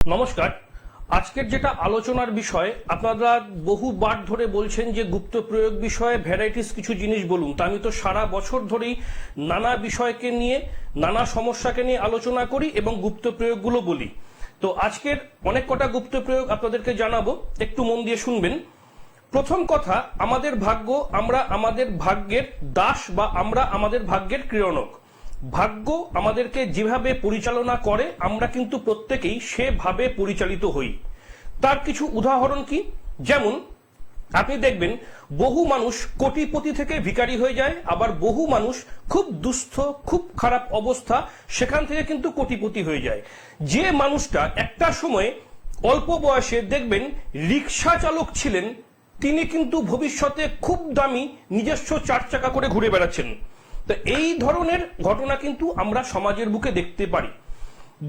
নমস্কার। আজকের যেটা আলোচনার বিষয়, আপনারা বহুবার ধরে বলছেন যে গুপ্ত প্রয়োগ বিষয়ে ভ্যারাইটিস কিছু জিনিস বলুন। তা আমি তো সারা বছর ধরেই নানা বিষয়কে নিয়ে, নানা সমস্যাকে নিয়ে আলোচনা করি এবং গুপ্ত প্রয়োগগুলো বলি। তো আজকের অনেক কটা গুপ্ত প্রয়োগ আপনাদেরকে জানাবো, একটু মন দিয়ে শুনবেন। প্রথম কথা, আমাদের ভাগ্য, আমরা আমাদের ভাগ্যের দাস বা আমরা আমাদের ভাগ্যের ক্রীড়নক। ভাগ্য আমাদেরকে যেভাবে পরিচালনা করে আমরা কিন্তু প্রত্যেকেই সেভাবে পরিচালিত হই। তার কিছু উদাহরণ কি? যেমন আপনি দেখবেন বহু মানুষ কোটিপতি থেকে ভিখারি হয়ে যায়, আবার বহু মানুষ খুব দুস্থ, খুব খারাপ অবস্থা, সেখান থেকে কিন্তু কোটিপতি হয়ে যায়। যে মানুষটা একটা সময় অল্প বয়সে দেখবেন রিক্সা চালক ছিলেন, তিনি কিন্তু ভবিষ্যতে খুব দামি নিজস্ব 4 চাকা করে ঘুরে বেড়াচ্ছেন। তো এই ধরনের ঘটনা কিন্তু আমরা সমাজের বুকে দেখতে পারি।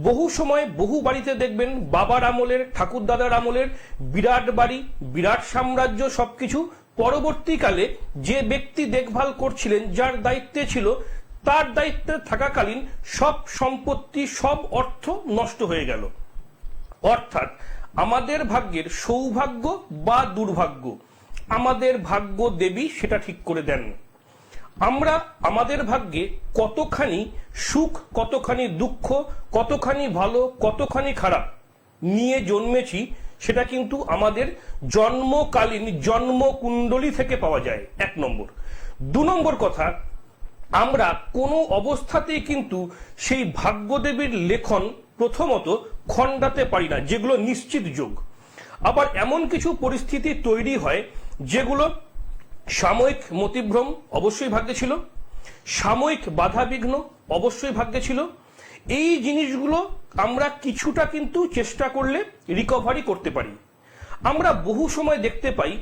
বহু সময় বহু বাড়িতে দেখবেন বাবার আমলের, ঠাকুর দাদার আমলের বিরাট বাড়ি, বিরাট সাম্রাজ্য, সবকিছু পরবর্তীকালে যে ব্যক্তি দেখভাল করছিলেন, যার দায়িত্বে ছিল, তার দায়িত্বে থাকাকালীন সব সম্পত্তি, সব অর্থ নষ্ট হয়ে গেল। অর্থাৎ আমাদের ভাগ্যের সৌভাগ্য বা দুর্ভাগ্য আমাদের ভাগ্য দেবী সেটা ঠিক করে দেন। আমরা আমাদের ভাগ্যে কতখানি সুখ, কতখানি দুঃখ, কতখানি ভালো, কতখানি খারাপ নিয়ে জন্মেছি, সেটা কিন্তু আমাদের জন্মকালীন জন্মকুণ্ডলী থেকে পাওয়া যায়, 1 নম্বর। 2 নম্বর কথা, আমরা কোনো অবস্থাতেই কিন্তু সেই ভাগ্যদেবীর লেখন প্রথমত খণ্ডাতে পারি না, যেগুলো নিশ্চিত যোগ। আবার এমন কিছু পরিস্থিতি তৈরি হয় যেগুলো সাময়িক মতিভ্রম, অবশ্যই ভাগ্যে ছিল। সাময়িক বাধা বিঘ্ন, অবশ্যই ভাগ্যে ছিল। এই জিনিসগুলো আমরা কিছুটা কিন্তু চেষ্টা করলে রিকভারি করতে পারি। আমরা বহু সময় দেখতে পাই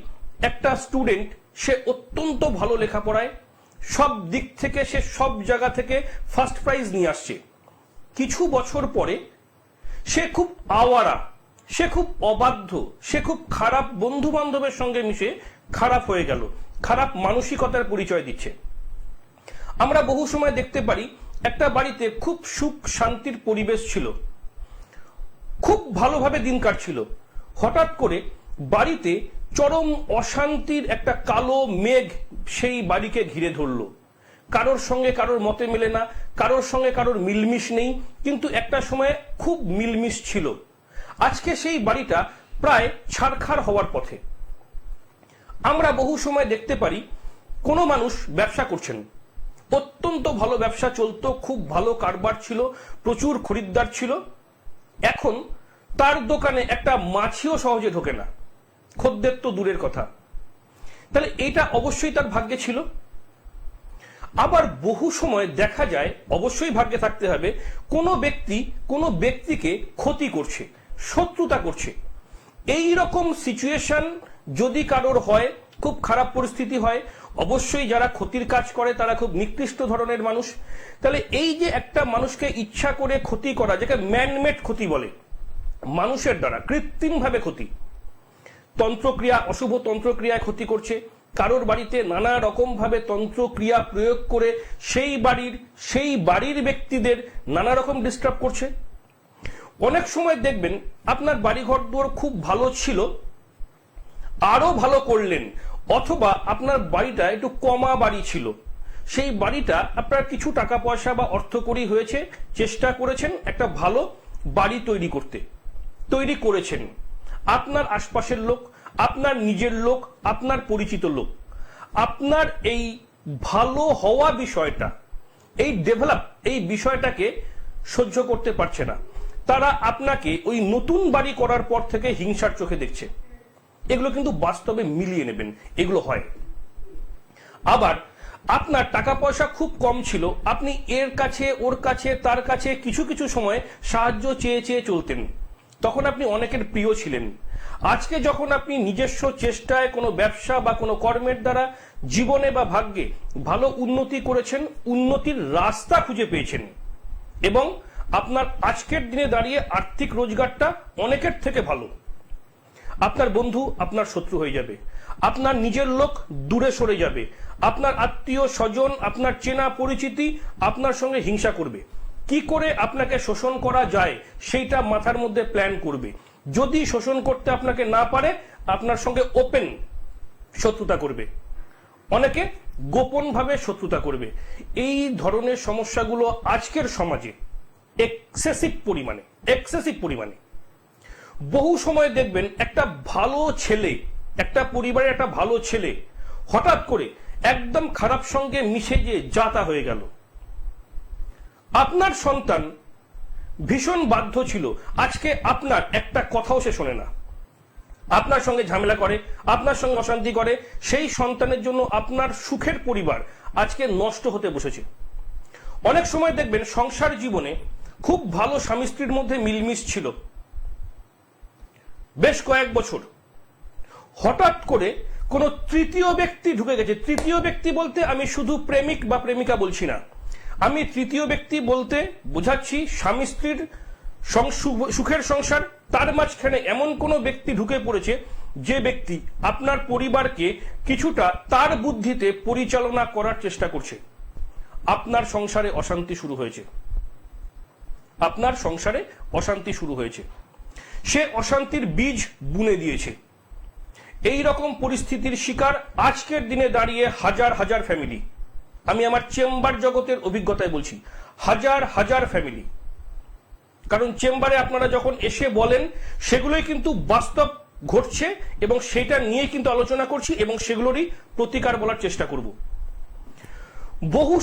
একটা স্টুডেন্ট, সে অত্যন্ত ভালো লেখাপড়ায়, সব দিক থেকে সে সব জায়গা থেকে ফার্স্ট প্রাইজ নিয়ে আসছে। কিছু বছর পরে সে খুব আওয়ারা, সে খুব অবাধ্য, সে খুব খারাপ বন্ধু বান্ধবের সঙ্গে মিশে খারাপ হয়ে গেল, খারাপ মানসিকতার পরিচয় দিচ্ছে। আমরা বহু সময় দেখতে পারি একটা বাড়িতে খুব সুখ শান্তির পরিবেশ ছিল, খুব ভালোভাবে দিন কাটছিল, হঠাৎ করে বাড়িতে চরম অশান্তির একটা কালো মেঘ সেই বাড়িকে ঘিরে ধরলো। কারোর সঙ্গে কারোর মতে মেলে না, কারোর সঙ্গে কারোর মিলমিশ নেই, কিন্তু একটা সময় খুব মিলমিশ ছিল। আজকে সেই বাড়িটা প্রায় ছারখার হওয়ার পথে। আমরা বহু সময় দেখতে পারি কোনো মানুষ ব্যবসা করছেন, অত্যন্ত ভালো ব্যবসা চলতো, খুব ভালো কারবার ছিল, প্রচুর খরিদ্দার ছিল। এখন তার দোকানে একটা মাছিও সহজে ঢোকে না, খদ্দের তো দূরের কথা। তাহলে এটা অবশ্যই তার ভাগ্যে ছিল। আবার বহু সময় দেখা যায়, অবশ্যই ভাগ্যে থাকতে হবে, কোনো ব্যক্তিকে ক্ষতি করছে, শত্রুতা করছে। এই রকম সিচুয়েশন যদি কারোর হয়, খুব খারাপ পরিস্থিতি হয়, অবশ্যই যারা ক্ষতির কাজ করে তারা খুব নিকৃষ্ট ধরনের মানুষ। তাহলে এই যে একটা মানুষকে ইচ্ছা করে ক্ষতি করা, যাকে ম্যানমেড ক্ষতি বলে, মানুষের দ্বারা কৃত্রিমভাবে ক্ষতি, তন্ত্রক্রিয়া, অশুভ তন্ত্রক্রিয়ায় ক্ষতি করছে, কারোর বাড়িতে নানা রকম ভাবে তন্ত্রক্রিয়া প্রয়োগ করে সেই বাড়ির ব্যক্তিদের নানা রকম ডিস্টার্ব করছে। অনেক সময় দেখবেন আপনার বাড়িঘর দুয়ার খুব ভালো ছিল, আরো ভালো করলেন, অথবা আপনার বাড়িটা একটু কমা বাড়ি ছিল, সেই বাড়িটা আপনার কিছু টাকা পয়সা বা অর্থকড়ি হয়েছে, চেষ্টা করেছেন একটা ভালো বাড়ি তৈরি করেছেন। আপনার আশপাশের লোক, আপনার নিজের লোক, আপনার পরিচিত লোক আপনার এই ভালো হওয়া বিষয়টা, এই ডেভেলপ, এই বিষয়টাকে সহ্য করতে পারছে না। তারা আপনাকে ওই নতুন বাড়ি করার পর থেকে হিংসার চোখে দেখছে। এগুলো কিন্তু বাস্তবে মিলিয়ে নেবেন, এগুলো হয়। আবার আপনার টাকা পয়সা খুব কম ছিল, আপনি এর কাছে, ওর কাছে, তার কাছে কিছু কিছু সময় সাহায্য চেয়ে চেয়ে চলতেন, তখন আপনি অনেকের প্রিয় ছিলেন। আজকে যখন আপনি নিজস্ব চেষ্টায় কোনো ব্যবসা বা কোনো কর্মের দ্বারা জীবনে বা ভাগ্যে ভালো উন্নতি করেছেন, উন্নতির রাস্তা খুঁজে পেয়েছেন, এবং আপনার আজকের দিনে দাঁড়িয়ে আর্থিক রোজগারটা অনেকের থেকে ভালো, আপনার বন্ধু আপনার শত্রু হয়ে যাবে, আপনার নিজের লোক দূরে সরে যাবে, আপনার আত্মীয় স্বজন, আপনার চেনা পরিচিতি আপনার সঙ্গে হিংসা করবে। কি করে আপনাকে শোষণ করা যায় সেইটা মাথার মধ্যে প্ল্যান করবে। যদি শোষণ করতে আপনাকে না পারে, আপনার সঙ্গে ওপেন শত্রুতা করবে, অনেকে গোপনভাবে শত্রুতা করবে। এই ধরনের সমস্যাগুলো আজকের সমাজে এক্সেসিভ পরিমাণে বহু সময় দেখবেন একটা ভালো ছেলে, একটা পরিবারের একটা ভালো ছেলে হঠাৎ করে একদম খারাপ সঙ্গে মিশে গিয়ে যাতা হয়ে গেল। আপনার সন্তান ভীষণ বাধ্য ছিল, আজকে আপনার একটা কথাও সে শোনে না, আপনার সঙ্গে ঝামেলা করে, আপনার সঙ্গে অশান্তি করে। সেই সন্তানের জন্য আপনার সুখের পরিবার আজকে নষ্ট হতে বসেছে। অনেক সময় দেখবেন সংসার জীবনে খুব ভালো স্বামী স্ত্রীর মধ্যে মিলমিশ ছিল বেশ কয়েক বছর, হঠাৎ করে কোন তৃতীয় ব্যক্তি ঢুকে গেছে। তৃতীয় ব্যক্তি বলতে আমি শুধু প্রেমিক বা প্রেমিকা বলছি না, আমি তৃতীয় ব্যক্তি বলতে বোঝাচ্ছি স্বামী স্ত্রীর সুখের সংসার, তার মাঝখানে এমন কোন ব্যক্তি ঢুকে পড়েছে যে ব্যক্তি আপনার পরিবারকে কিছুটা তার বুদ্ধিতে পরিচালনা করার চেষ্টা করছে। আপনার সংসারে অশান্তি শুরু হয়েছে, সে অশান্তির বীজ বুনে দিয়েছে। এই রকম পরিস্থিতির শিকার আজকের দিনে দাঁড়িয়ে হাজার হাজার ফ্যামিলি। আমি আমার চেম্বার জগতের অভিজ্ঞতায় বলছি, হাজার হাজার ফ্যামিলি। কারণ চেম্বারে আপনারা যখন এসে বলেন সেগুলোই কিন্তু বাস্তব ঘটছে এবং সেটা নিয়ে কিন্তু আলোচনা করছি এবং সেগুলোরই প্রতিকার বলার চেষ্টা করব। বহু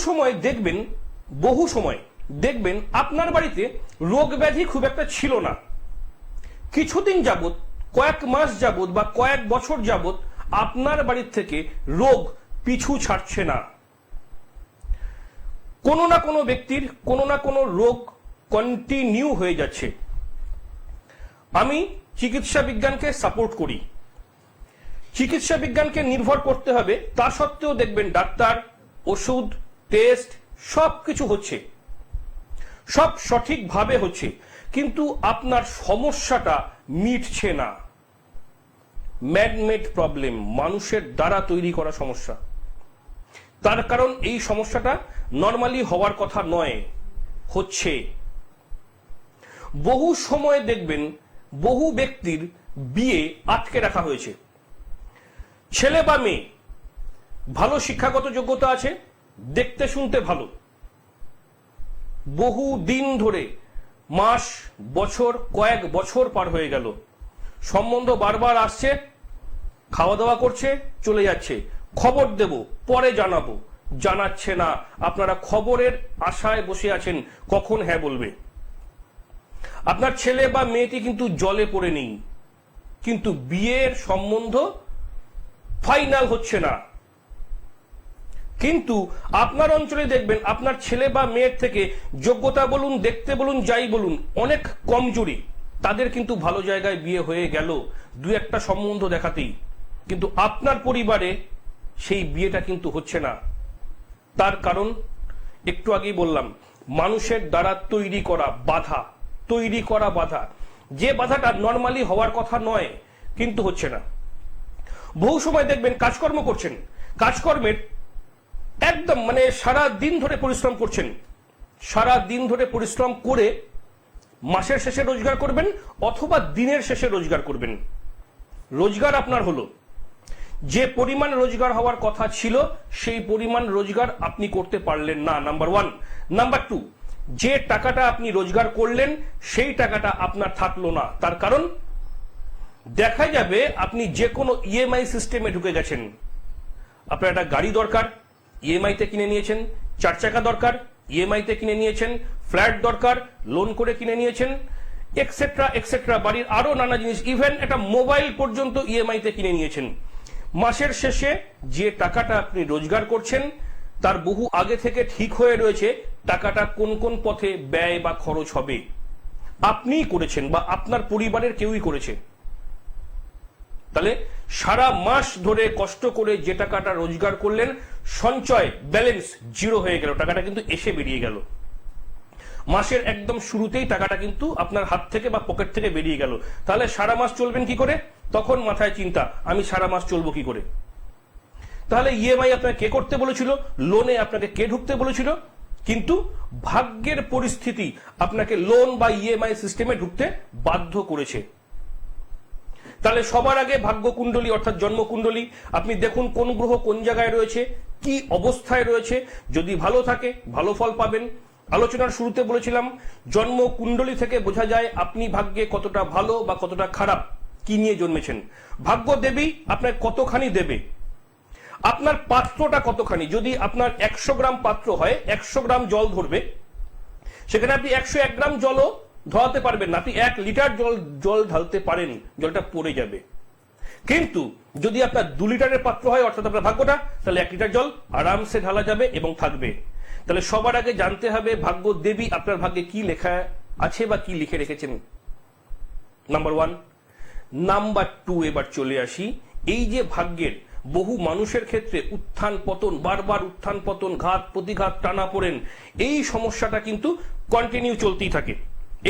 সময় দেখবেন আপনার বাড়িতে রোগ ব্যাধি খুব একটা ছিল না, কিছুদিন যাবত, কয়েক মাস যাবত বা কয়েক বছর যাবত আপনার বাড়ির থেকে রোগ পিছু ছাড়ছে না। কোনো না কোনো ব্যক্তির কোনো না কোনো রোগ কন্টিনিউ হয়ে যাচ্ছে। আমি চিকিৎসা বিজ্ঞানকে সাপোর্ট করি, চিকিৎসা বিজ্ঞানকে নির্ভর করতে হবে, তা সত্ত্বেও দেখবেন ডাক্তার, ওষুধ, টেস্ট সবকিছু হচ্ছে, সব সঠিকভাবে হচ্ছে, কিন্তু আপনার সমস্যাটা মিটছে না। ম্যানমেড প্রবলেম, মানুষের দ্বারা তৈরি করা সমস্যা। তার কারণ এই সমস্যাটা নর্মালি হওয়ার কথা নয়, হচ্ছে। বহু সময় দেখবেন বহু ব্যক্তির বিয়ে আটকে রাখা হয়েছে। ছেলে বা মেয়ে ভালো শিক্ষাগত যোগ্যতা আছে, দেখতে শুনতে ভালো, বহু দিন ধরে, মাস, বছর, কয়েক বছর পার হয়ে গেল, সম্বন্ধ বারবার আসছে, খাওয়া দাওয়া করছে, চলে যাচ্ছে, খবর দেব, পরে জানাবো, জানাচ্ছে না। আপনারা খবরের আশায় বসে আছেন কখন হ্যাঁ বলবে। আপনার ছেলে বা মেয়েটি কিন্তু জলে পড়ে নেই, কিন্তু বিয়ের সম্বন্ধ ফাইনাল হচ্ছে না। কিন্তু আপনার অঞ্চলে দেখবেন আপনার ছেলে বা মেয়ের থেকে যোগ্যতা বলুন, দেখতে বলুন, যাই বলুন, অনেক কমজোরি, তাদের কিন্তু ভালো জায়গায় বিয়ে হয়ে গেল দু একটা সম্বন্ধ দেখাতেই, কিন্তু আপনার পরিবারে সেই বিয়েটা কিন্তু হচ্ছে না। তার কারণ একটু আগেই বললাম, মানুষের দ্বারা তৈরি করা বাধা, যে বাধাটা নর্মালি হওয়ার কথা নয়, কিন্তু হচ্ছে না। বহু সময় দেখবেন কাজকর্ম করছেন, কাজকর্মের একদম সারা দিন ধরে পরিশ্রম করছেন, সারা দিন ধরে পরিশ্রম করে মাসের শেষে রোজগার করবেন অথবা দিনের শেষে রোজগার করবেন। রোজগার আপনার হলো, যে পরিমাণ রোজগার হওয়ার কথা ছিল সেই পরিমাণ রোজগার আপনি করতে পারলেন না, নাম্বার ওয়ান। নাম্বার টু, যে টাকাটা আপনি রোজগার করলেন সেই টাকাটা আপনার থাকলো না। তার কারণ দেখা যাবে আপনি যে কোনো ইএমআই সিস্টেমে ঢুকে গেছেন। আপনার একটা গাড়ি দরকার, ইএমআইতে কিনে নিয়েছেন, 4 চাকা দরকার, ইএমআইতে কিনে নিয়েছেন, ফ্ল্যাট দরকার, লোন করে কিনে নিয়েছেন, এক্সেট্রা এক্সেট্রা, বাড়ির আরো নানা জিনিস, ইভেন একটা মোবাইল পর্যন্ত ইএমআইতে কিনে নিয়েছেন। মাসের শেষে যে টাকাটা আপনি রোজগার করছেন তার বহু আগে থেকে ঠিক হয়ে রয়েছে টাকাটা কোন কোন পথে ব্যয় বা খরচ হবে, আপনিই করেছেন বা আপনার পরিবারের কেউই করেছে। তাহলে সারা মাস ধরে কষ্ট করে যে টাকাটা রোজগার করলেন, সঞ্চয় ব্যালেন্স জিরো হয়ে গেল, টাকাটা কিন্তু এসে বেরিয়ে গেল। মাসের একদম শুরুতেই টাকাটা কিন্তু আপনার হাত থেকে বা পকেট থেকে বেরিয়ে গেল। তাহলে সারা মাস চলবেন কি করে? তখন মাথায় চিন্তা, আমি সারা মাস চলবো কি করে। তাহলে ইএমআই আপনাকে কে করতে বলেছিল, লোনে আপনাকে কে ঢুকতে বলেছিল, কিন্তু ভাগ্যের পরিস্থিতি আপনাকে লোন বা ইএমআই সিস্টেমে ঢুকতে বাধ্য করেছে। তাহলে সবার আগে ভাগ্য কুণ্ডলী অর্থাৎ জন্ম কুণ্ডলী আপনি দেখুন কোন গ্রহ কোন জায়গায় রয়েছে, কি অবস্থায় রয়েছে। যদি ভালো থাকে ভালো ফল পাবেন। আলোচনার শুরুতে বলেছিলাম জন্ম কুণ্ডলী থেকে বোঝা যায় আপনি ভাগ্যে কতটা ভালো বা কতটা খারাপ, কি নিয়ে জন্মেছেন। ভাগ্য দেবী আপনার কতখানি দেবে, আপনার পাত্রটা কতখানি। যদি আপনার 100 গ্রাম পাত্র হয়, 100 গ্রাম জল ধরবে, সেখানে আপনি 101 গ্রাম জলও ধরাতে পারবেন না। আপনি 1 লিটার জল ঢালতে পারেন, জলটা পড়ে যাবে। কিন্তু যদি আপনার 2 লিটারের পাত্র হয় অর্থাৎ আপনার ভাগ্যটা, তাহলে 1 লিটার জল আরামসে ঢালা যাবে এবং থাকবে। তাহলে সবার আগে জানতে হবে ভাগ্য দেবী আপনার ভাগ্যে কি লেখা আছে বা কি লিখে রেখেছেন, নাম্বার 1। নাম্বার 2 এবার চলে আসি, এই যে ভাগ্যের বহু মানুষের ক্ষেত্রে উত্থান পতন, বারবার উত্থান পতন, ঘাত প্রতিঘাত, টানা পড়েন, এই সমস্যাটা কিন্তু কন্টিনিউ চলতেই থাকে।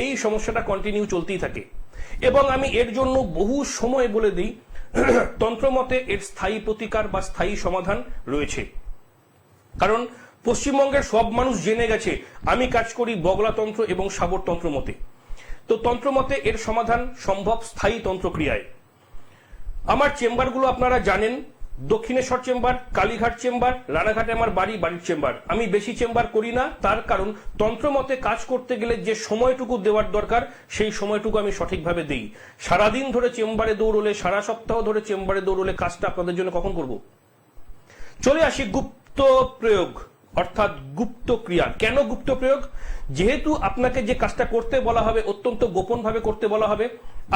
এই সমস্যাটা কন্টিনিউ চলতেই থাকে এবং আমি এর জন্য বহু সময় বলে দিই তন্ত্রমতে এর স্থায়ী প্রতিকার বা স্থায়ী সমাধান রয়েছে। কারণ পশ্চিমবঙ্গের সব মানুষ জেনে গেছে আমি কাজ করি বগলাতন্ত্র এবং সাবরতন্ত্র মতে। তো তন্ত্রমতে এর সমাধান সম্ভব স্থায়ী তন্ত্রক্রিয়ায়। আমার চেম্বারগুলো আপনারা জানেন, দক্ষিণেশ্বর চেম্বার, কালীঘাট চেম্বার, রানাঘাটে আমার বাড়ির চেম্বার। আমি বেশি চেম্বার করি না, তার কারণ তন্ত্রমতে কাজ করতে গেলে যে সময়টুকু দেওয়ার দরকার সেই সময়টুকু আমি সঠিকভাবে দেই। সারাদিন ধরে চেম্বারে দৌড়লে, সারা সপ্তাহ ধরে চেম্বারে দৌড়লে কাজটা আপনাদের জন্য কখন করব। চলে আসি গুপ্ত প্রয়োগ অর্থাৎ গুপ্ত ক্রিয়া। কেন গুপ্ত প্রয়োগ? যেহেতু আপনাকে যে কাজটা করতে বলা হবে অত্যন্ত গোপন ভাবে করতে বলা হবে,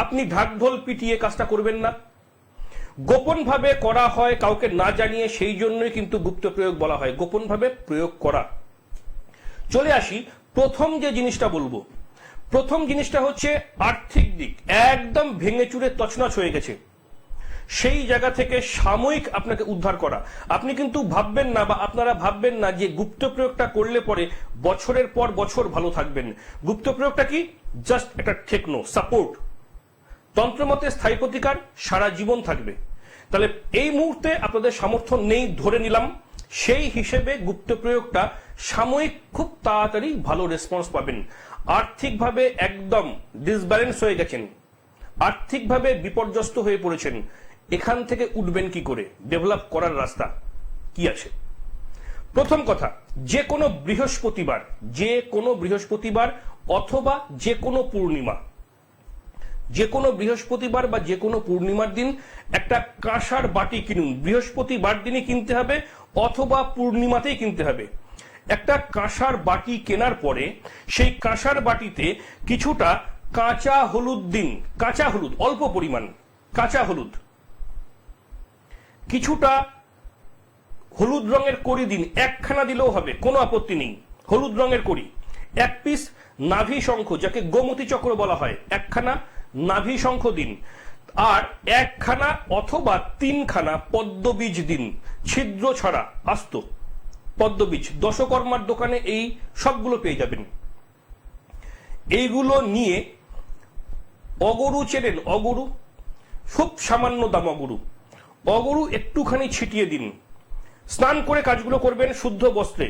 আপনি ঢাকঢোল পিটিয়ে কাজটা করবেন না, গোপন ভাবে করা হয় কাউকে না জানিয়ে, সেই জন্যই কিন্তু গুপ্ত প্রয়োগ বলা হয়, গোপন ভাবে প্রয়োগ করা। চলে আসি প্রথম যে জিনিসটা বলবো, প্রথম জিনিসটা হচ্ছে আর্থিক দিক একদম ভেঙে চুরে তছনছ হয়ে গেছে, সেই জায়গা থেকে সাময়িক আপনাকে উদ্ধার করা। আপনি কিন্তু ভাববেন না বা আপনারা ভাববেন না যে গুপ্ত প্রয়োগটা করলে পরে বছরের পর বছর ভালো থাকবেন। গুপ্ত প্রয়োগটা কি? জাস্ট একটা টেকনো সাপোর্ট। তন্ত্রমতে স্থায়ী প্রতিকার সারা জীবন থাকবে। তাহলে এই মুহূর্তে আপনাদের সামর্থ্য নেই ধরে নিলাম, সেই হিসেবে গুপ্ত প্রয়োগটা সাময়িক খুব তাড়াতাড়ি ভালো রেসপন্স পাবেন। আর্থিকভাবে একদম ডিসব্যালেন্স হয়ে গেছেন, আর্থিকভাবে বিপর্যস্ত হয়ে পড়েছেন, এখান থেকে উঠবেন কি করে? ডেভেলপ করার রাস্তা কি আছে? প্রথম কথা, যে কোনো বৃহস্পতিবার অথবা যে কোনো পূর্ণিমা, যে কোনো বৃহস্পতিবার বা যে কোনো পূর্ণিমার দিন একটা কাঁসার বাটি কিনুন। বৃহস্পতিবার দিনই কিনতে হবে অথবা পূর্ণিমাতেই কিনতে হবে। একটা কাঁসার বাটি কেনার পরে সেই কাঁসার বাটিতে কিছুটা কাঁচা হলুদ দিন, কাঁচা হলুদ অল্প পরিমাণ কাঁচা হলুদ, কিছুটা হলুদ রঙের কড়ি দিন, 1খানা দিলেও হবে, কোনো আপত্তি নেই। হলুদ রঙের কড়ি, 1 পিস নাভি শঙ্খ যাকে গোমতী চক্র বলা হয়, 1খানা নাভি শঙ্খ দিন, আর 1খানা অথবা 3খানা পদ্মবীজ দিন, ছিদ্র ছাড়া আস্ত পদ্মবীজ। দশকর্মার দোকানে এই সবগুলো পেয়ে যাবেন। এইগুলো নিয়ে অগরু চেনেন? অগরু, খুব সামান্য দাম অগরু একটুখানি ছিটিয়ে দিন। স্নান করে কাজগুলো করবেন শুদ্ধ বস্ত্রে,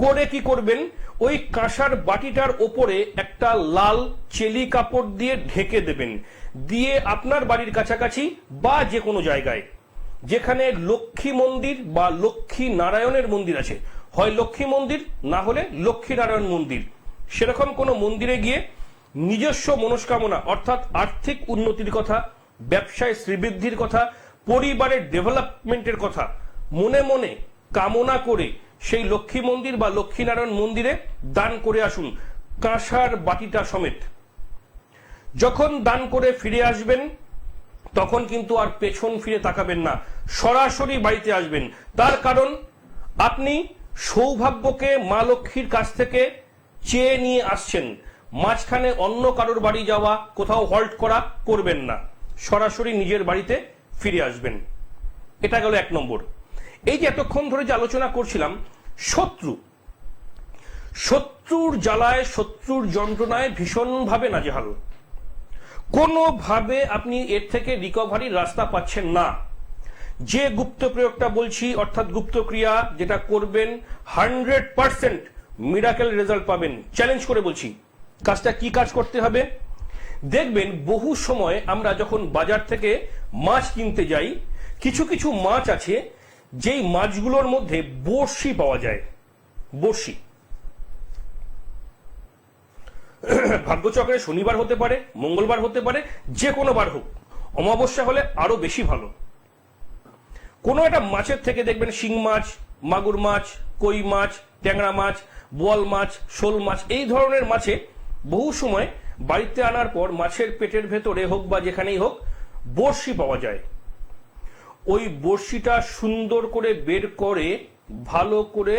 করে কি করবেন, ওই কাঁসার বাটিটার ওপরে একটা লাল চেলি কাপড় দিয়ে ঢেকে দেবেন, দিয়ে আপনার বাড়ির কাছাকাছি বা যে কোনো জায়গায় যেখানে লক্ষ্মী মন্দির বা লক্ষ্মী নারায়ণের মন্দির আছে, হয় লক্ষ্মী মন্দির না হলে লক্ষ্মী নারায়ণ মন্দির, সেরকম কোনো মন্দিরে গিয়ে নিজস্ব মনস্কামনা অর্থাৎ আর্থিক উন্নতির কথা, ব্যবসায় শ্রীবৃদ্ধির কথা, পরিবারের ডেভেলপমেন্টের কথা মনে মনে কামনা করে সেই লক্ষ্মী মন্দির বা লক্ষ্মীনারায়ণ মন্দিরে দান করে আসুন, কাঁসার বাটিটা সমেত। যখন দান করে ফিরে আসবেন তখন কিন্তু আর পেছন ফিরে তাকাবেন না, সরাসরি বাড়িতে আসবেন। তার কারণ আপনি সৌভাগ্যকে মা লক্ষ্মীর কাছ থেকে চেয়ে নিয়ে আসছেন, মাঝখানে অন্য কারোর বাড়ি যাওয়া, কোথাও হল্ট করা করবেন না, সরাসরি নিজের বাড়িতে ফিরে আসবেন। এটা গেল 1 নম্বর। এই যে এতক্ষণ ধরে যে আলোচনা করছিলাম, শত্রুর জ্বালায়, শত্রুর যন্ত্রণায় ভীষণভাবে নাজেহাল, কোনোভাবে আপনি এর থেকে রিকভারির রাস্তা পাচ্ছেন না। যে গুপ্ত প্রয়োগটা বলছি অর্থাৎ গুপ্ত ক্রিয়া যেটা করবেন 100% মিরাকেল রেজাল্ট পাবেন, চ্যালেঞ্জ করে বলছি। কাজটা কি কাজ করতে হবে দেখবেন, বহু সময় আমরা যখন বাজার থেকে মাছ কিনতে যাই, কিছু কিছু মাছ আছে যেই মাছগুলোর মধ্যে বড়শি পাওয়া যায়। বড়শি ভাগ্যচক্রে শনিবার হতে পারে, মঙ্গলবার হতে পারে, যে কোনো বার হোক, অমাবস্যা হলে আরো বেশি ভালো। কোনো একটা মাছের থেকে দেখবেন শিং মাছ, মাগুর মাছ, কই মাছ, ট্যাংরা মাছ, বোয়াল মাছ, শোল মাছ, এই ধরনের মাছে বহু সময় বাড়িতে আনার পর মাছের পেটের ভেতরে হোক বা যেখানেই হোক বড়শি পাওয়া যায়। ওই বড়শিটা সুন্দর করে বের করে ভালো করে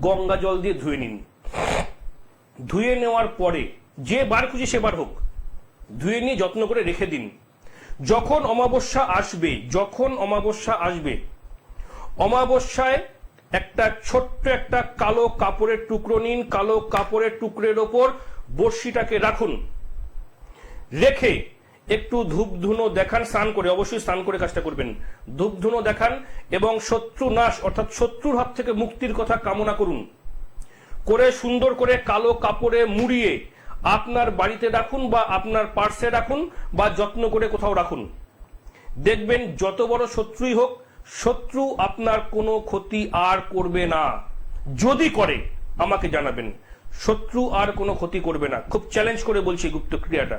গঙ্গা জল দিয়ে ধুয়ে নিন। ধুয়ে নেওয়ার পরে যে বার খুশি সে বার হোক, ধুয়ে নিয়ে যত্ন করে রেখে দিন। যখন অমাবস্যা আসবে, অমাবস্যায় একটা ছোট্ট একটা কালো কাপড়ের টুকরো নিন, কালো কাপড়ের টুকরের ওপর বড়শিটাকে রাখুন, রেখে একটু ধূপ ধুনো দেখান, স্নান করে, অবশ্যই স্নান করে কাজটা করবেন, ধূপ ধুনো দেখান এবং শত্রু নাশ অর্থাৎ শত্রুর হাত থেকে মুক্তির কথা কামনা করুন। করে সুন্দর করে কালো কাপড়ে মুড়িয়ে আপনার বাড়িতে রাখুন বা আপনার পার্সে রাখুন বা যত্ন করে কোথাও রাখুন। দেখবেন যত বড় শত্রুই হোক, শত্রু আপনার কোনো ক্ষতি আর করবে না। যদি করে আমাকে জানাবেন, শত্রু আর কোনো ক্ষতি করবে না। খুব চ্যালেঞ্জ করে বলছি গুপ্ত ক্রিয়াটা,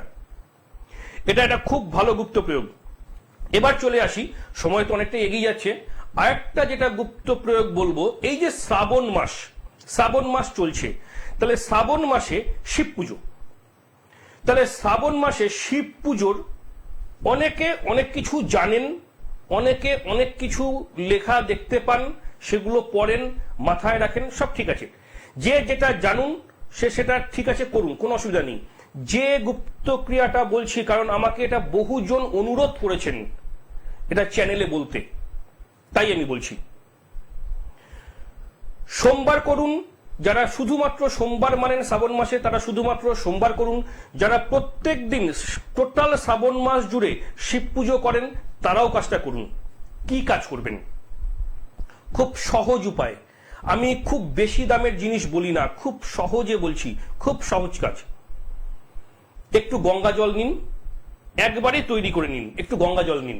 এটা একটা খুব ভালো গুপ্ত প্রয়োগ। এবার চলে আসি, সময় তো অনেকটা এগিয়ে যাচ্ছে, আরেকটা যেটা গুপ্ত প্রয়োগ বলবো, এই যে শ্রাবণ মাস চলছে, তাহলে শ্রাবণ মাসে শিব পুজো, তাহলে শ্রাবণ মাসে শিব পুজোর অনেকে অনেক কিছু জানেন, অনেকে অনেক কিছু লেখা দেখতে পান, সেগুলো পড়েন, মাথায় রাখেন, সব ঠিক আছে। যে যেটা জানুন সে সেটা ঠিক আছে করুন, কোনো অসুবিধা নেই। যে গুপ্ত ক্রিয়াটা বলছি, কারণ আমাকে এটা বহুজন অনুরোধ করেছেন এটা চ্যানেলে বলতে, তাই আমি বলছি। সোমবার করুন, যারা শুধুমাত্র সোমবার মানেন শ্রাবণ মাসে তারা শুধুমাত্র সোমবার করুন। যারা প্রত্যেক দিন টোটাল শ্রাবণ মাস জুড়ে শিব পুজো করেন তারাও কাজটা করুন। কি কাজ করবেন? খুব সহজ উপায়, আমি খুব বেশি দামের জিনিস বলি না, খুব সহজে বলছি, খুব সহজ কাজ। একটু গঙ্গা জল নিন, একবারে তৈরি করে নিন, একটু গঙ্গা জল নিন,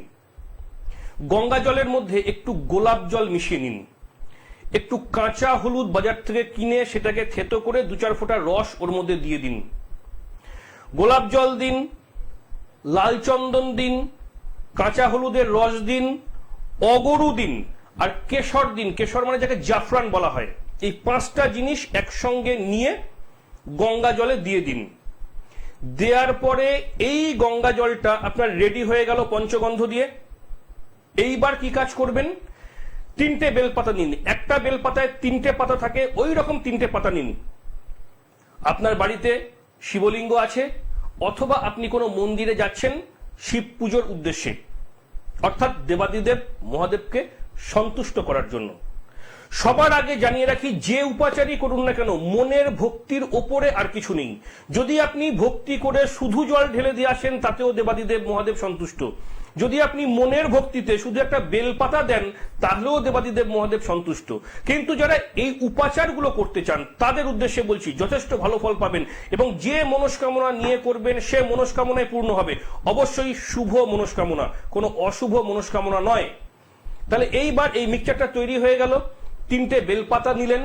গঙ্গা জলের মধ্যে একটু গোলাপ জল মিশিয়ে নিন, একটু কাঁচা হলুদ বাজার থেকে কিনে সেটাকে থেতো করে 2-4 ফোঁটা রস ওর মধ্যে দিয়ে দিন। গোলাপ জল দিন, লাল চন্দন দিন, কাঁচা হলুদের রস দিন, অগরু দিন আর কেশর দিন। কেশর মানে যাকে জাফরান বলা হয়। এই 5টা জিনিস একসঙ্গে নিয়ে গঙ্গা জলে দিয়ে দিন। দেওয়ার পরে এই গঙ্গা জলটা আপনার রেডি হয়ে গেল পঞ্চগন্ধ দিয়ে। এইবার কি কাজ করবেন? 3টে বেলপাতা নিন, একটা বেলপাতায় 3টে পাতা থাকে, ওই রকম 3টে পাতা নিন। আপনার বাড়িতে শিবলিঙ্গ আছে অথবা আপনি কোনো মন্দিরে যাচ্ছেন শিব পুজোর উদ্দেশ্যে, অর্থাৎ দেবাদিদেব মহাদেবকে সন্তুষ্ট করার জন্য। সবার আগে জানিয়ে রাখি, যে উপাচারই করুন না কেন মনের ভক্তির ওপরে আর কিছু নেই। যদি আপনি ভক্তি করে শুধু জল ঢেলে দিয়ে আসেন তাতেও দেবাদিদেব মহাদেব সন্তুষ্ট। যদি আপনি মনের ভক্তিতে শুধু একটা বেলপাতা দেন তাহলেও দেবাদিদেব মহাদেব সন্তুষ্ট। কিন্তু যারা এই উপাচারগুলো করতে চান তাদের উদ্দেশ্যে বলছি, যথেষ্ট ভালো ফল পাবেন এবং যে মনস্কামনা নিয়ে করবেন সে মনস্কামনায় পূর্ণ হবে। অবশ্যই শুভ মনস্কামনা, কোনো অশুভ মনস্কামনা নয়। তাহলে এইবার এই মিক্সচারটা তৈরি হয়ে গেল। 3টে বেলপাতা নিলেন,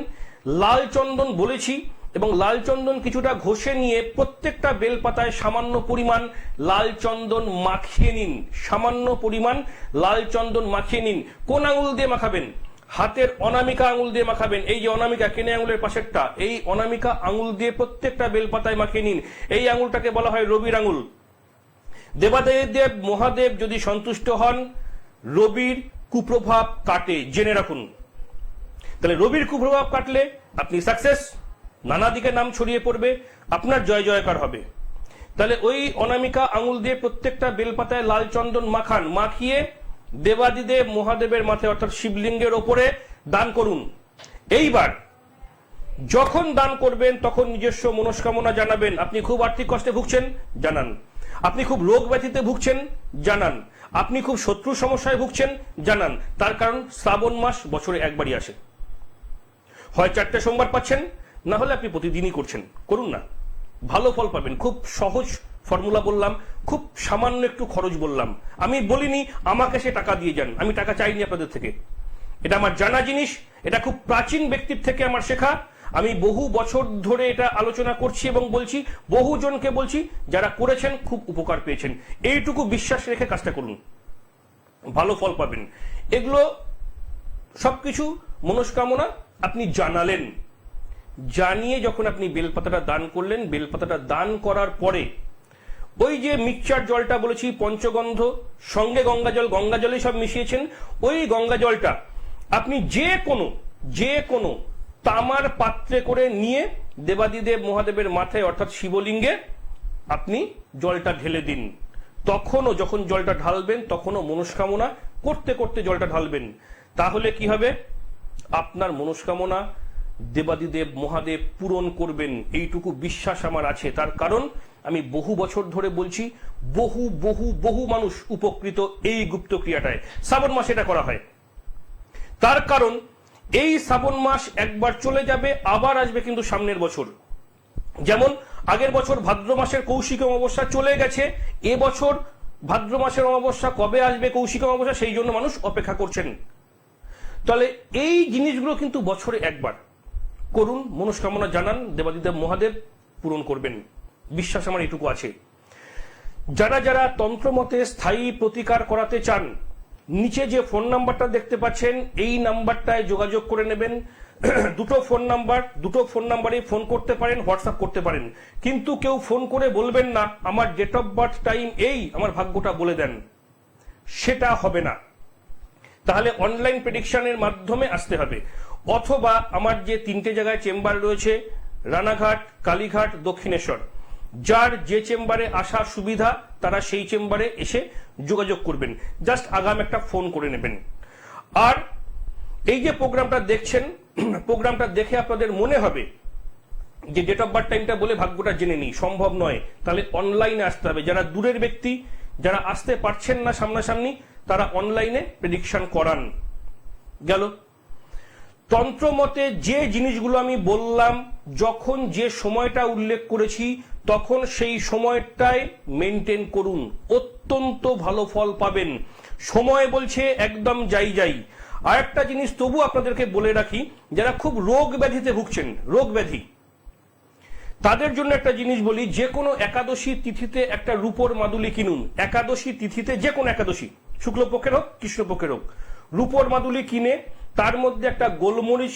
লাল চন্দন বলেছি এবং লাল চন্দন কিছুটা ঘষে নিয়ে প্রত্যেকটা বেলপাতায় সামান্য পরিমাণ লাল চন্দন মাখিয়ে নিন, সামান্য পরিমাণ লাল চন্দন মাখিয়ে নিন। কোন আঙুল দিয়ে মাখাবেন? হাতের অনামিকা আঙুল দিয়ে মাখাবেন। এই যে অনামিকা, কেনে আঙুলের পাশেরটা, এই অনামিকা আঙুল দিয়ে প্রত্যেকটা বেলপাতায় মাখিয়ে নিন। এই আঙুলটাকে বলা হয় রবির আঙুল। দেবাদেব মহাদেব যদি সন্তুষ্ট হন, রবির কুপ্রভাব কাটে, জেনে রাখুন। তাহলে রবির কুপ্রভাব কাটলে আপনি সাকসেস, নানা দিকে নাম ছড়িয়ে পড়বে, আপনার জয় জয়কার হবে। তাহলে ওই অনামিকা আঙুল দিয়ে প্রত্যেকটা বেলপাতায় লাল চন্দন মাখান, মাখিয়ে দেবাদিদেব মহাদেবের মাথায় অর্থাৎ শিবলিঙ্গের ওপরে দান করুন। এইবার যখন দান করবেন তখন নিজস্ব মনস্কামনা জানাবেন। আপনি খুব আর্থিক কষ্টে ভুগছেন, জানান। আপনি খুব রোগ ব্যাধিতে ভুগছেন, জানান। আপনি খুব শত্রু সমস্যায় ভুগছেন, জানান। তার কারণ শ্রাবণ মাস বছরে একবারই আসে। হয় 4টে সোমবার পাচ্ছেন, না হলে আপনি প্রতিদিনই করছেন, করুন না, ভালো ফল পাবেন। খুব সহজ ফর্মুলা বললাম, খুব সামান্য একটু খরচ বললাম। আমি বলিনি আমাকে সে টাকা দিয়ে যান, আমি টাকা চাইনি আপনাদের থেকে, এটা আমার জানা জিনিস, এটা খুব প্রাচীন ব্যক্তির থেকে আমার শেখা। আমি বহু বছর ধরে এটা আলোচনা করছি এবং বলছি, বহু জনকে বলছি, যারা করেছেন খুব উপকার পেয়েছেন। এইটুকু বিশ্বাস রেখে কাজটা করুন, ভালো ফল পাবেন। এগুলো সবকিছু মনস্কামনা আপনি জানালেন, জানিয়ে যখন আপনি বেলপাতাটা দান করলেন, বেলপাতাটা দান করার পরে ওই যে মিক্সচার জলটা বলেছি, পঞ্চগন্ধ সঙ্গে গঙ্গা জলে সব মিশিয়েছেন, ওই গঙ্গা জলটা আপনি যে কোনো তামার পাত্রে করে নিয়ে দেবাদিদেব মহাদেবের মাথায় অর্থাৎ শিবলিঙ্গে আপনি জলটা ঢেলে দিন। তখনও যখন জলটা ঢালবেন তখনও মনস্কামনা করতে করতে জলটা ঢালবেন। তাহলে কি হবে, আপনার মনস্কামনা দেবাদিদেব মহাদেব পূরণ করবেন, এইটুকু বিশ্বাস আমার আছে। তার কারণ আমি বহু বছর ধরে বলছি, বহু বহু বহু মানুষ উপকৃত এই গুপ্ত ক্রিয়াটায়। শ্রাবণ মাসে এটা করা হয়, তার কারণ এই শ্রাবণ মাস একবার চলে যাবে, আবার আসবে কিন্তু সামনের বছর। যেমন আগের বছর ভাদ্র মাসের কৌশিক অমাবস্যা চলে গেছে, এবছর ভাদ্র মাসের অমাবস্যা কবে আসবে, কৌশিক অমাবস্যা, সেই জন্য মানুষ অপেক্ষা করছেন। তাহলে এই জিনিসগুলো কিন্তু বছরে একবার করুন, মনস্কামনা জানান, দেবাদিদেব মহাদেব পূরণ করবেন, বিশ্বাস আমার এটুকু আছে। যারা যারা তন্ত্রমতে স্থায়ী প্রতিকার করাতে চান, নিচে যে ফোন নাম্বারটা দেখতে পাচ্ছেন এই নাম্বারটায় যোগাযোগ করে নেবেন। দুটো ফোন নাম্বারে ফোন করতে পারেন, হোয়াটসঅ্যাপ করতে পারেন, কিন্তু কেউ ফোন করে বলবেন না আমার ডেট অফ বার্থ টাইম এই, আমার ভাগ্যটা বলে দেন, সেটা হবে না। তাহলে অনলাইন প্রেডিকশনের মাধ্যমে আসতে হবে, অথবা আমার যে 3টে জায়গায় চেম্বার রয়েছে, রানাঘাট, কালীঘাট, দক্ষিণেশ্বর, যার যে চেম্বারে আসা সুবিধা তারা সেই চেম্বারে এসে যোগাযোগ করবেন, জাস্ট আগাম একটা ফোন করে নেবেন। আর এই যে প্রোগ্রামটা দেখছেন, প্রোগ্রামটা দেখে আপনাদের মনে হবে যে ডেট অফ বার্থ টাইমটা বলে ভাগ্যটা জেনে নিই, সম্ভব নয়, তাহলে অনলাইনে আসতে হবে। যারা দূরের ব্যক্তি, যারা আসতে পারছেন না সামনাসামনি, তারা অনলাইনে প্রেডিকশন করান। গেল তন্ত্রমতে যে জিনিসগুলো আমি বললাম, যখন যে সময়টা উল্লেখ করেছি তখন সেই সময়টায় মেনটেন করুন, অত্যন্ত ভালো ফল পাবেন। সময় বলছে একদম যাই। আর একটা জিনিস তবু আপনাদেরকে বলে রাখি, যারা খুব রোগ ব্যাধিতে ভুগছেন, রোগ ব্যাধি, তাদের জন্য একটা জিনিস বলি, যে কোনো একাদশী তিথিতে একটা রূপোর মাদুলি কিনুন। একাদশী তিথিতে যে কোনো একাদশী, শুক্লপক্ষের হোক কৃষ্ণপক্ষের হোক, রূপোর মাদুলি কিনে তার মধ্যে একটা গোলমরিচ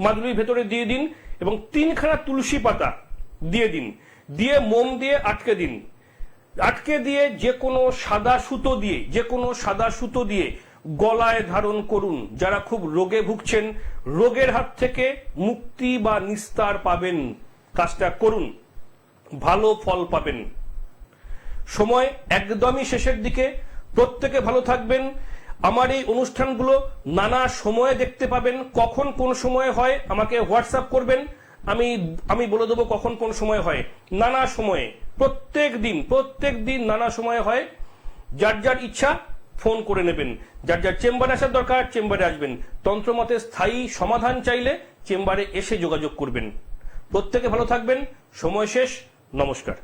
মাদুলির ভেতরে দিয়ে দিন এবং 3খানা তুলসী পাতা দিয়ে দিন, দিয়ে মোম দিয়ে আটকে দিন। আটকে দিয়ে যে কোনো সাদা সুতো দিয়ে গলায় ধারণ করুন। যারা খুব রোগে ভুগছেন, রোগের হাত থেকে মুক্তি বা নিস্তার পাবেন, কাজটা করুন, ভালো ফল পাবেন। সময় একদমই শেষের দিকে, প্রত্যেকে ভালো থাকবেন। আমার এই অনুষ্ঠানগুলো নানা সময়ে দেখতে পাবেন, কখন কোন সময় হয় আমাকে হোয়াটসঅ্যাপ করবেন, আমি বলে দেবো কখন কোন সময় হয়। নানা সময়ে, প্রত্যেক দিন নানা সময়ে হয়। যার যার ইচ্ছা ফোন করে নেবেন, যার যার চেম্বারে আসার দরকার চেম্বারে আসবেন। তন্ত্রমতে স্থায়ী সমাধান চাইলে চেম্বারে এসে যোগাযোগ করবেন। প্রত্যেকে ভালো থাকবেন। সময় শেষ। নমস্কার।